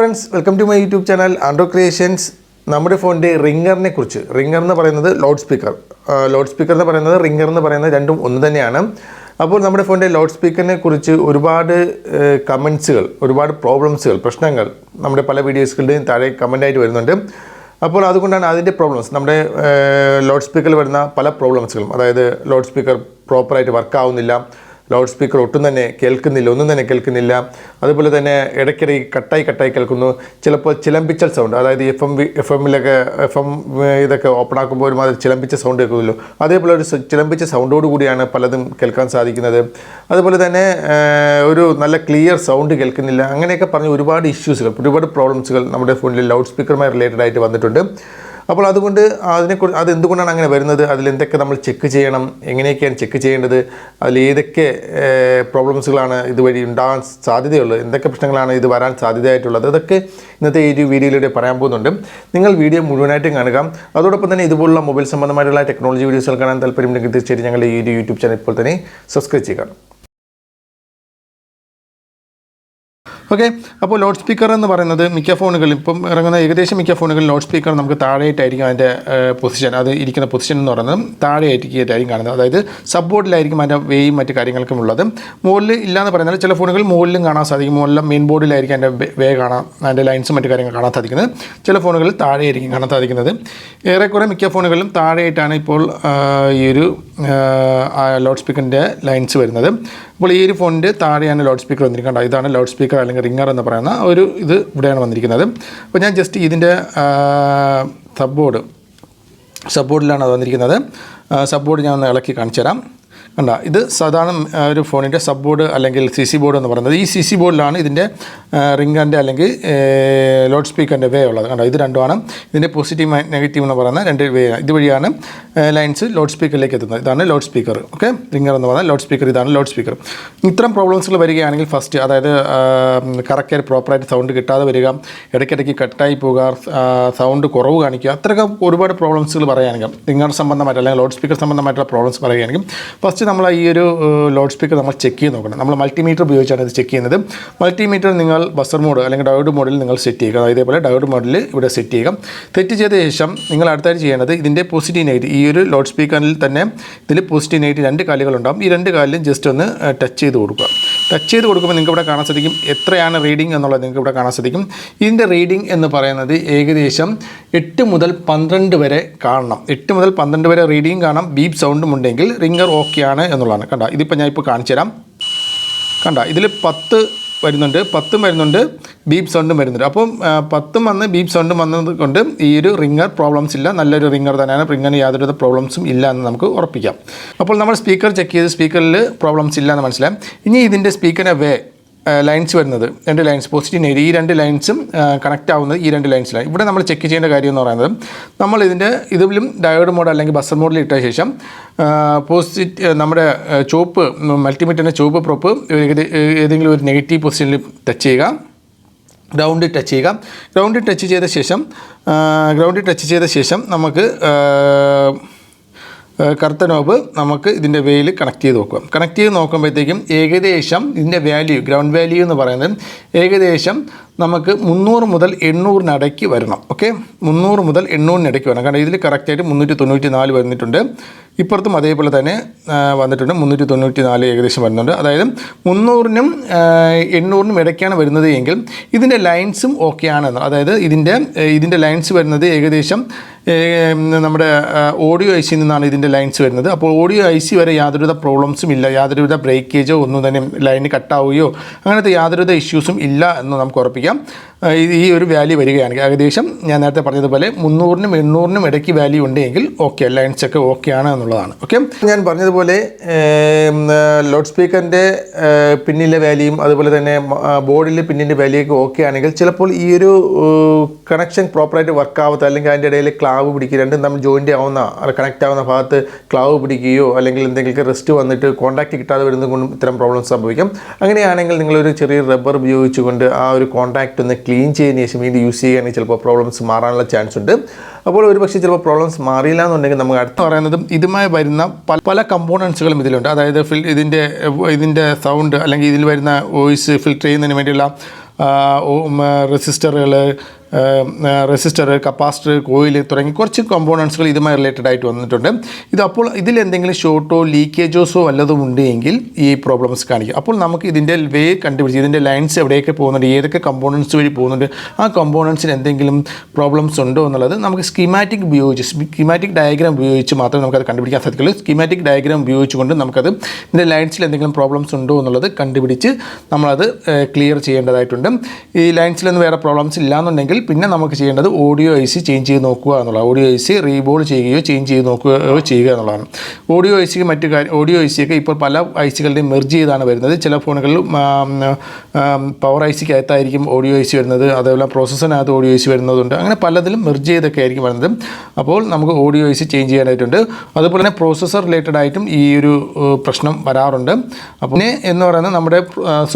friends, welcome to my YouTube channel Andro Creations. നമ്മുടെ ഫോണിന്റെ റിംഗറിനെ കുറിച്ച് റിംഗർ എന്ന് പറയുന്നത് ലൗഡ് സ്പീക്കർ എന്ന് പറയുന്നത് റിംഗർ എന്ന് പറയുന്നത് രണ്ടും ഒന്ന് തന്നെയാണ്. അപ്പോൾ നമ്മുടെ ഫോണിന്റെ ലൗഡ് സ്പീക്കറിനെ കുറിച്ച് ഒരുപാട് കമന്റ്സുകൾ, ഒരുപാട് പ്രോബ്ലംസുകൾ, പ്രശ്നങ്ങൾ നമ്മുടെ പല വീഡിയോസുകളുടെയും താഴെ കമന്റ് ആയിട്ട് വരുന്നുണ്ട്. അപ്പോൾ അതുകൊണ്ടാണ് അതിൻ്റെ പ്രോബ്ലംസ്, നമ്മുടെ ലൗഡ് സ്പീക്കറിൽ വരുന്ന പല പ്രോബ്ലംസുകളും, അതായത് ലൗഡ് സ്പീക്കർ പ്രോപ്പറായിട്ട് വർക്ക് ആവുന്നില്ല, ലൗഡ് സ്പീക്കർ ഒട്ടും തന്നെ കേൾക്കുന്നില്ല, ഒന്നും തന്നെ കേൾക്കുന്നില്ല, അതുപോലെ തന്നെ ഇടയ്ക്കിടയ്ക്ക് കട്ടായി കേൾക്കുന്നു, ചിലപ്പോൾ ചിലമ്പിച്ചൽ സൗണ്ട്, അതായത് എഫ് എം ഇതൊക്കെ ഓപ്പൺ ആക്കുമ്പോൾ ഒരുമാതിരി ചിലമ്പിച്ച സൗണ്ട് കേൾക്കുമല്ലോ, അതേപോലെ ഒരു ചിലമ്പിച്ച സൗണ്ടോട് കൂടിയാണ് പലതും കേൾക്കാൻ സാധിക്കുന്നത്. അതുപോലെ തന്നെ ഒരു നല്ല ക്ലിയർ സൗണ്ട് കേൾക്കുന്നില്ല, അങ്ങനെയൊക്കെ പറഞ്ഞ് ഒരുപാട് ഇഷ്യൂസുകൾ, ഒരുപാട് പ്രോബ്ലംസുകൾ നമ്മുടെ ഫോണിൽ ലൗഡ് സ്പീക്കറുമായി റിലേറ്റഡ് ആയിട്ട് വന്നിട്ടുണ്ട്. അപ്പോൾ അതുകൊണ്ട് അതെന്തുകൊണ്ടാണ് അങ്ങനെ വരുന്നത്, അതിലെന്തൊക്കെ നമ്മൾ ചെക്ക് ചെയ്യണം, എങ്ങനെയൊക്കെയാണ് ചെക്ക് ചെയ്യേണ്ടത്, അതിൽ ഏതൊക്കെ പ്രോബ്ലംസുകളാണ് ഇതുവഴി ഉണ്ടാകാൻ സാധ്യതയുള്ളത്, എന്തൊക്കെ പ്രശ്നങ്ങളാണ് ഇത് വരാൻ സാധ്യതയായിട്ടുള്ളത്, അതൊക്കെ ഇന്നത്തെ ഈ ഒരു വീഡിയോയിലൂടെ പറയാൻ പോകുന്നുണ്ട്. നിങ്ങൾ വീഡിയോ മുഴുവനായിട്ടും കാണുക. അതോടൊപ്പം തന്നെ ഇതുപോലുള്ള മൊബൈൽ സംബന്ധമായിട്ടുള്ള ടെക്നോളജി വീഡിയോസുകൾ കാണാൻ താല്പര്യമുണ്ടെങ്കിൽ തീർച്ചയായിട്ടും ഞങ്ങളുടെ ഈ ഒരു യൂട്യൂബ് ചാനൽ ഇപ്പോൾ തന്നെ സബ്സ്ക്രൈബ് ചെയ്യുക. ഓക്കെ, അപ്പോൾ ലൗഡ് സ്പീക്കർ എന്ന് പറയുന്നത് മിക്ക ഫോണുകളിൽ ഇപ്പം ഇറങ്ങുന്ന ഏകദേശം മിക്ക ഫോണുകളിൽ ലൗഡ് സ്പീക്കർ നമുക്ക് താഴെയായിട്ടായിരിക്കും അതിൻ്റെ പൊസിഷൻ, അത് ഇരിക്കുന്ന പൊസിഷൻ എന്ന് പറയുന്നത് താഴെയായിരിക്കും കാണുന്നത്. അതായത് സബ് ബോർഡിലായിരിക്കും അതിൻ്റെ വേയും മറ്റു കാര്യങ്ങൾക്കും ഉള്ളത്. മുകളിൽ ഇല്ലയെന്ന് പറയുന്നത് ചില ഫോണുകൾ മുകളിലും കാണാൻ സാധിക്കും, മുകളിലും മെയിൻ ബോർഡിലായിരിക്കും അതിൻ്റെ വേ കാണാൻ, അതിൻ്റെ ലൈൻസും മറ്റു കാര്യങ്ങൾ കാണാൻ സാധിക്കുന്നത്. ചില ഫോണുകളിൽ താഴെയായിരിക്കും കാണാൻ സാധിക്കുന്നത്. ഏറെക്കുറെ മിക്ക ഫോണുകളിലും താഴെയായിട്ടാണ് ഇപ്പോൾ ഈ ഒരു ലൗഡ് സ്പീക്കറിൻ്റെ ലൈൻസ് വരുന്നത്. അപ്പോൾ ഈ ഒരു ഫോണിൻ്റെ താഴെയാണ് ലൗഡ് സ്പീക്കർ വന്നിരിക്കുന്നത്. ഇതാണ് ലൗഡ് സ്പീക്കർ അല്ലെങ്കിൽ റിംഗർ എന്ന് പറയുന്ന ഒരു ഇത് ഇവിടെയാണ് വന്നിരിക്കുന്നത്. അപ്പോൾ ഞാൻ ജസ്റ്റ് ഇതിൻ്റെ സബ് ബോർഡിലാണ് അത് വന്നിരിക്കുന്നത്. സബ് ബോർഡ് ഞാൻ ഒന്ന് ഇളക്കി കാണിച്ചു തരാം. കണ്ട, ഇത് സാധാരണ ഒരു ഫോണിൻ്റെ സബ് ബോർഡ് അല്ലെങ്കിൽ CC ബോർഡ് എന്ന് പറയുന്നത്. ഈ CC ബോർഡിലാണ് ഇതിൻ്റെ റിംഗറിൻ്റെ അല്ലെങ്കിൽ ലൗഡ് സ്പീക്കറിൻ്റെ വേ ഉള്ളത്. കണ്ടോ, ഇത് രണ്ടുമാണ് ഇതിൻ്റെ പോസിറ്റീവ് നെഗറ്റീവ് എന്ന് പറയുന്ന രണ്ട് വേ. ഇതുവഴിയാണ് ലൈൻസ് ലൗഡ് സ്പീക്കറിലേക്ക് എത്തുന്നത്. ഇതാണ് ലൗഡ് സ്പീക്കർ. ഓക്കെ, റിംഗർ എന്ന് പറഞ്ഞാൽ ലൗഡ് സ്പീക്കർ, ഇതാണ് ലൗഡ് സ്പീക്കർ. ഇത്തരം പ്രോബ്ലംസുകൾ വരികയാണെങ്കിൽ ഫസ്റ്റ്, അതായത് കറക്റ്റായിട്ട് പ്രോപ്പറായിട്ട് സൗണ്ട് കിട്ടാതെ വരിക, ഇടയ്ക്കിടയ്ക്ക് കട്ടായി പോവുക, സൗണ്ട് കുറവ് കാണിക്കുക, അത്രയൊക്കെ ഒരുപാട് പ്രോബ്ലംസുകൾ പറയുകയാണെങ്കിൽ, റിംഗർ സംബന്ധമായിട്ട് അല്ലെങ്കിൽ ലൗഡ് സ്പീക്കർ സംബന്ധമായിട്ടുള്ള പ്രോബ്ലംസ് പറയുകയാണെങ്കിൽ ഫസ്റ്റ് നമ്മൾ ഈ ഒരു ലൗഡ് സ്പീക്കർ നമ്മൾ ചെക്ക് ചെയ്ത് നോക്കണം. നമ്മൾ മൾട്ടിമീറ്റർ ഉപയോഗിച്ചാണ് ഇത് ചെക്ക് ചെയ്യുന്നത്. മൾട്ടിമീറ്റർ നിങ്ങൾ ബസർ മോഡ് അല്ലെങ്കിൽ ഡയോഡ് മോഡിൽ നിങ്ങൾ സെറ്റ് ചെയ്യുക. ഇതേപോലെ ഡയോഡ് മോഡിൽ ഇവിടെ സെറ്റ് ചെയ്യുക. സെറ്റ് ചെയ്ത ശേഷം നിങ്ങൾ അടുത്തായിട്ട് ചെയ്യേണ്ടത് ഇതിൻ്റെ പോസിറ്റീവ് നെഗറ്റീവ്, ഈ ഒരു ലൗഡ് സ്പീക്കറിൽ തന്നെ ഇതിൽ പോസിറ്റീവ് നെഗറ്റീവ് രണ്ട് കാലുകളുണ്ടാകും. ഈ രണ്ട് കാലിലും ജസ്റ്റ് ഒന്ന് ടച്ച് ചെയ്ത് കൊടുക്കുക. ടച്ച് ചെയ്ത് കൊടുക്കുമ്പോൾ നിങ്ങൾക്ക് ഇവിടെ കാണാൻ സാധിക്കും എത്രയാണ് റീഡിംഗ് എന്നുള്ളത് നിങ്ങൾക്ക് ഇവിടെ കാണാൻ സാധിക്കും. ഇതിൻ്റെ റീഡിംഗ് എന്ന് പറയുന്നത് ഏകദേശം 8 മുതൽ 12 വരെ കാണണം. 8 മുതൽ 12 വരെ റീഡിംഗ് കാണാം. ബീപ്പ് സൗണ്ടും ഉണ്ടെങ്കിൽ റിംഗർ ഓക്കെ ആണ് എന്നുള്ളതാണ്. കണ്ട, ഇതിപ്പോൾ ഞാൻ ഇപ്പോൾ കാണിച്ചു തരാം. കണ്ട, ഇതിൽ 10 വരുന്നുണ്ട്, 10 വരുന്നുണ്ട്, ബീപ്പ് സൗണ്ടും വരുന്നുണ്ട്. അപ്പം 10 വന്ന് ബീപ്പ് സൗണ്ടും വന്നത് കൊണ്ട് ഈ ഒരു റിംഗർ പ്രോബ്ലംസ് ഇല്ല, നല്ലൊരു റിംഗർ തന്നെയാണ്, റിംഗറിന് യാതൊരു പ്രോബ്ലംസും ഇല്ല എന്ന് നമുക്ക് ഉറപ്പിക്കാം. അപ്പോൾ നമ്മൾ സ്പീക്കർ ചെക്ക് ചെയ്ത് സ്പീക്കറിൽ പ്രോബ്ലംസ് ഇല്ല എന്ന് മനസ്സിലായി. ഇനി ഇതിൻ്റെ സ്പീക്കറിൻ്റെ വേ ലൈൻസ് വരുന്നത്, രണ്ട് ലൈൻസ് പോസിറ്റീവ് നെഗറ്റീവ്, ഈ രണ്ട് ലൈൻസും കണക്റ്റ് ആവുന്നത് ഈ രണ്ട് ലൈൻസിലാണ്. ഇവിടെ നമ്മൾ ചെക്ക് ചെയ്യേണ്ട കാര്യം എന്ന് പറയുന്നത്, നമ്മൾ ഇതിലും ഡയോഡ് മോഡ് അല്ലെങ്കിൽ ബസർ മോഡിൽ ഇട്ട ശേഷം നമ്മുടെ ചുവപ്പ് മൾട്ടിമീറ്ററിൻ്റെ ചുവപ്പ് പ്രോപ്പ് ഏതെങ്കിലും ഒരു നെഗറ്റീവ് പൊസിഷനിൽ ടച്ച് ചെയ്യുക, ഗ്രൗണ്ടിൽ ടച്ച് ചെയ്യുക. ഗ്രൗണ്ടിൽ ടച്ച് ചെയ്ത ശേഷം നമുക്ക് കറുത്ത നോബ് നമുക്ക് ഇതിൻ്റെ വേയിൽ കണക്ട് ചെയ്ത് നോക്കുക. കണക്ട് ചെയ്ത് നോക്കുമ്പോഴത്തേക്കും ഏകദേശം ഇതിൻ്റെ വാല്യൂ, ഗ്രൗണ്ട് വാല്യൂ എന്ന് പറയുന്നത് ഏകദേശം നമുക്ക് 300 മുതൽ 800 വരണം. ഓക്കെ, 300 മുതൽ 800 വരണം. കാരണം ഇതിൽ കറക്റ്റായിട്ട് 394 വന്നിട്ടുണ്ട്. ഇപ്പുറത്തും അതേപോലെ തന്നെ വന്നിട്ടുണ്ട്, 394 ഏകദേശം വരുന്നുണ്ട്. അതായത് 300-നും 800-നും ഇടയ്ക്കാണ് വരുന്നത് എങ്കിൽ ഇതിൻ്റെ ലൈൻസും ഓക്കെ ആണെന്ന്. അതായത് ഇതിൻ്റെ ലൈൻസ് വരുന്നത് ഏകദേശം നമ്മുടെ ഓഡിയോ IC നിന്നാണ് ഇതിൻ്റെ ലൈൻസ് വരുന്നത്. അപ്പോൾ ഓഡിയോ IC വരെ യാതൊരുവിധ പ്രോബ്ലംസും ഇല്ല, യാതൊരുവിധ ബ്രേക്കേജോ ഒന്നും തന്നെ ലൈന് കട്ടാവുകയോ അങ്ങനത്തെ യാതൊരുവിധ ഇഷ്യൂസും ഇല്ല എന്ന് നമുക്ക് ഉറപ്പിക്കാം. ഈ ഒരു വാല്യൂ വരികയാണെങ്കിൽ ഏകദേശം ഞാൻ നേരത്തെ പറഞ്ഞതുപോലെ 300-നും 800-നും ഇടയ്ക്ക് വാല്യൂ ഉണ്ടെങ്കിൽ ഓക്കെ, ലൈൻസൊക്കെ ഓക്കെ ആണ് എന്നുള്ളതാണ്. ഓക്കെ, ഞാൻ പറഞ്ഞതുപോലെ ലൗഡ് സ്പീക്കറിൻ്റെ പിന്നിലെ വാല്യൂയും അതുപോലെ തന്നെ ബോർഡിൽ പിന്നിൻ്റെ വാല്യൂയൊക്കെ ഓക്കെ ആണെങ്കിൽ ചിലപ്പോൾ ഈ ഒരു കണക്ഷൻ പ്രോപ്പറായിട്ട് വർക്ക് ആവാത്ത, അല്ലെങ്കിൽ അതിൻ്റെ ഇടയിൽ ക്ലാവ് പിടിക്കുക, രണ്ടും നമ്മൾ ജോയിൻ്റ് ആവുന്ന കണക്റ്റ് ആവുന്ന ഭാഗത്ത് ക്ലാവ് പിടിക്കുകയോ അല്ലെങ്കിൽ എന്തെങ്കിലും റെസ്റ്റ് വന്നിട്ട് കോൺടാക്റ്റ് കിട്ടാതെ വരുന്നത് കൊണ്ടും ഇത്തരം പ്രോബ്ലംസ് സംഭവിക്കാം. അങ്ങനെയാണെങ്കിൽ നിങ്ങളൊരു ചെറിയ റബ്ബർ ഉപയോഗിച്ചുകൊണ്ട് ആ ഒരു കോൺടാക്റ്റ് ഒന്ന് ക്ലീൻ ചെയ്തതിന് ശേഷം ഇത് യൂസ് ചെയ്യുകയാണെങ്കിൽ ചിലപ്പോൾ പ്രോബ്ലംസ് മാറാനുള്ള ചാൻസ് ഉണ്ട്. അപ്പോൾ ഒരു പക്ഷേ ചിലപ്പോൾ പ്രോബ്ലംസ് മാറിയില്ല എന്നുണ്ടെങ്കിൽ നമുക്ക് അടുത്ത് പറയുന്നതും ഇതുമായി വരുന്ന പല കമ്പോണൻസുകളും ഇതിലുണ്ട്. അതായത് ഇതിൻ്റെ സൗണ്ട് അല്ലെങ്കിൽ ഇതിൽ വരുന്ന വോയിസ് ഫിൽറ്റർ ചെയ്യുന്നതിന് വേണ്ടിയുള്ള റെസിസ്റ്റർ, കപ്പാസിറ്റർ, കോയിൽ തുടങ്ങി കുറച്ച് കമ്പോണൻസുകൾ ഇതുമായി റിലേറ്റഡ് ആയിട്ട് വന്നിട്ടുണ്ട്. അപ്പോൾ ഇതിലെന്തെങ്കിലും ഷോർട്ടോ ലീക്കേജോസോ വല്ലതും ഉണ്ടെങ്കിൽ ഈ പ്രോബ്ലംസ് കാണിക്കും. അപ്പോൾ നമുക്ക് ഇതിൻ്റെ വേ കണ്ടുപിടിച്ച് ഇതിൻ്റെ ലൈൻസ് എവിടെയൊക്കെ പോകുന്നുണ്ട്, ഏതൊക്കെ കമ്പോണൻസ് വഴി പോകുന്നുണ്ട്, ആ കമ്പോണൻസിന് എന്തെങ്കിലും പ്രോബ്ലംസ് ഉണ്ടോ എന്നുള്ളത് നമുക്ക് സ്കീമാറ്റിക് ഡയഗ്രാം ഉപയോഗിച്ച് മാത്രമേ നമുക്കത് കണ്ടുപിടിക്കാൻ സാധിക്കുള്ളൂ. സ്കീമാറ്റിക് ഡയഗ്രാം ഉപയോഗിച്ചുകൊണ്ട് നമുക്കത് ഇതിൻ്റെ ലൈൻസിൽ എന്തെങ്കിലും പ്രോബ്ലംസ് ഉണ്ടോ എന്നുള്ളത് കണ്ടുപിടിച്ച് നമ്മളത് ക്ലിയർ ചെയ്യേണ്ടതായിട്ടുണ്ട്. ഈ ലൈൻസിലൊന്നും വേറെ പ്രോബ്ലംസ് ഇല്ലാന്നുണ്ടെങ്കിൽ പിന്നെ നമുക്ക് ചെയ്യേണ്ടത് ഓഡിയോ ഐ സി ചേഞ്ച് ചെയ്ത് നോക്കുക എന്നുള്ളതാണ്. ഓഡിയോ ഐ സി റീബോൾ ചെയ്യുകയോ ചേഞ്ച് ചെയ്ത് നോക്കുകയോ ചെയ്യുക എന്നുള്ളതാണ്. ഓഡിയോ ഐ സിക്ക് ഓഡിയോ ഐ സിയൊക്കെ ഇപ്പോൾ പല ഐ സികളുടെയും മെർജ് ചെയ്താണ് വരുന്നത്. ചില ഫോണുകളിൽ പവർ ഐ സിക്ക് അകത്തായിരിക്കും ഓഡിയോ ഐ സി വരുന്നത്, അതേപോലെ പ്രോസസ്സറിനകത്ത് ഓഡിയോ ഐ സി വരുന്നതുണ്ട്. അങ്ങനെ പലതിലും മെർജ് ചെയ്തൊക്കെ ആയിരിക്കും വരുന്നത്. അപ്പോൾ നമുക്ക് ഓഡിയോ ഐ സി ചേഞ്ച് ചെയ്യാനായിട്ടുണ്ട്. അതുപോലെ തന്നെ പ്രോസസ്സർ റിലേറ്റഡ് ആയിട്ടും ഈ ഒരു പ്രശ്നം വരാറുണ്ട്. അപ്പോൾ പിന്നെ എന്ന് പറയുന്നത് നമ്മുടെ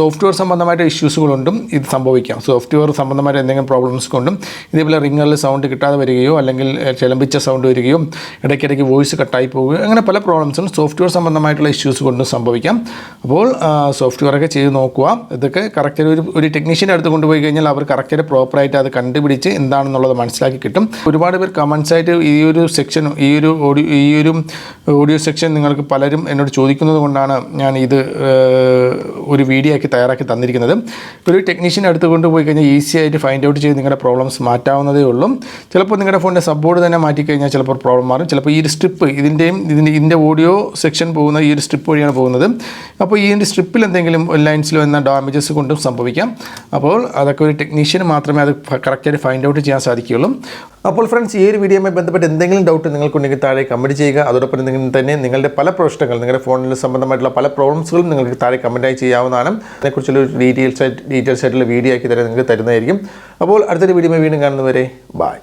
സോഫ്റ്റ്വെയർ സംബന്ധമായിട്ട് ഇഷ്യൂസ് കൊണ്ടും ഇത് സംഭവിക്കാം. സോഫ്റ്റ്വെയർ സംബന്ധമായിട്ട് എന്തെങ്കിലും പ്രോബ്ലംസ് കൊണ്ടും ഇതേപോലെ റിങ്ങറിൽ സൗണ്ട് കിട്ടാതെ വരികയോ അല്ലെങ്കിൽ ചിലമ്പിച്ച സൗണ്ട് വരികയോ ഇടയ്ക്കിടയ്ക്ക് വോയിസ് കട്ടായി പോവുകയോ അങ്ങനെ പല പ്രോബ്ലംസും സോഫ്റ്റ്വെയർ സംബന്ധമായിട്ടുള്ള ഇഷ്യൂസ് കൊണ്ടും സംഭവിക്കാം. അപ്പോൾ സോഫ്റ്റ്വെയറൊക്കെ ചെയ്ത് നോക്കുക. ഇതൊക്കെ കറക്റ്റ് ഒരു ടെക്നീഷ്യൻ്റെ അടുത്ത് കൊണ്ടുപോയി കഴിഞ്ഞാൽ അവർ കറക്റ്റായിട്ട് പ്രോപ്പറായിട്ട് അത് കണ്ടുപിടിച്ച് എന്താണെന്നുള്ളത് മനസ്സിലാക്കി കിട്ടും. ഒരുപാട് പേർ കമൻസ് ആയിട്ട് ഈ ഒരു ഓഡിയോ സെക്ഷൻ നിങ്ങൾക്ക് പലരും എന്നോട് ചോദിക്കുന്നത് കൊണ്ടാണ് ഞാൻ ഇത് ഒരു വീഡിയോ ആക്കി തയ്യാറാക്കി തന്നിരിക്കുന്നത്. ഒരു ടെക്നീഷ്യൻ്റെ അടുത്ത് കൊണ്ടുപോയി കഴിഞ്ഞാൽ ഈസി ആയിട്ട് ഫൈൻഡ് ഔട്ട് ചെയ്ത് നിങ്ങളുടെ പ്രോബ്ലംസ് മാറ്റാവുന്നതേ ഉള്ളൂ. ചിലപ്പോൾ നിങ്ങളുടെ ഫോണിൻ്റെ സബ്ബോർഡ് തന്നെ മാറ്റിക്കഴിഞ്ഞാൽ ചിലപ്പോൾ പ്രോബ്ലം മാറും. ചിലപ്പോൾ ഈ ഒരു സ്ട്രിപ്പ് ഇതിൻ്റെ ഓഡിയോ സെക്ഷൻ പോകുന്ന ഈ ഒരു സ്ട്രിപ്പ് വഴിയാണ് പോകുന്നത്. അപ്പോൾ ഈ സ്ട്രിപ്പിൽ എന്തെങ്കിലും ലൈൻസിൽ വന്ന ഡാമേജസ് കൊണ്ടും സംഭവിക്കാം. അപ്പോൾ അതൊക്കെ ഒരു ടെക്നീഷ്യന് മാത്രമേ അത് കറക്റ്റായിട്ട് ഫൈൻഡ് ഔട്ട് ചെയ്യാൻ സാധിക്കുകയുള്ളൂ. അപ്പോൾ ഫ്രണ്ട്സ്, ഈ ഒരു വീഡിയോയുമായി ബന്ധപ്പെട്ട് എന്തെങ്കിലും ഡൗട്ട് നിങ്ങൾക്കുണ്ടെങ്കിൽ താഴെ കമൻറ്റ് ചെയ്യുക. അതോടൊപ്പം തന്നെ നിങ്ങളുടെ പല പ്രശ്നങ്ങൾ, നിങ്ങളുടെ ഫോണിൽ സംബന്ധമായിട്ടുള്ള പല പ്രോബ്ലംസുകളും നിങ്ങൾക്ക് താഴെ കമൻറ്റായി ചെയ്യാവുന്നതാണ്. അതിനെക്കുറിച്ചുള്ള ഡീറ്റെയിൽസ് ആയിട്ടുള്ള വീഡിയോ ആക്കി തന്നെ നിങ്ങൾക്ക് തരുന്നതായിരിക്കും. അപ്പോൾ അടുത്തൊരു വീഡിയോ വീണ്ടും കാണുന്നവരെ ബൈ.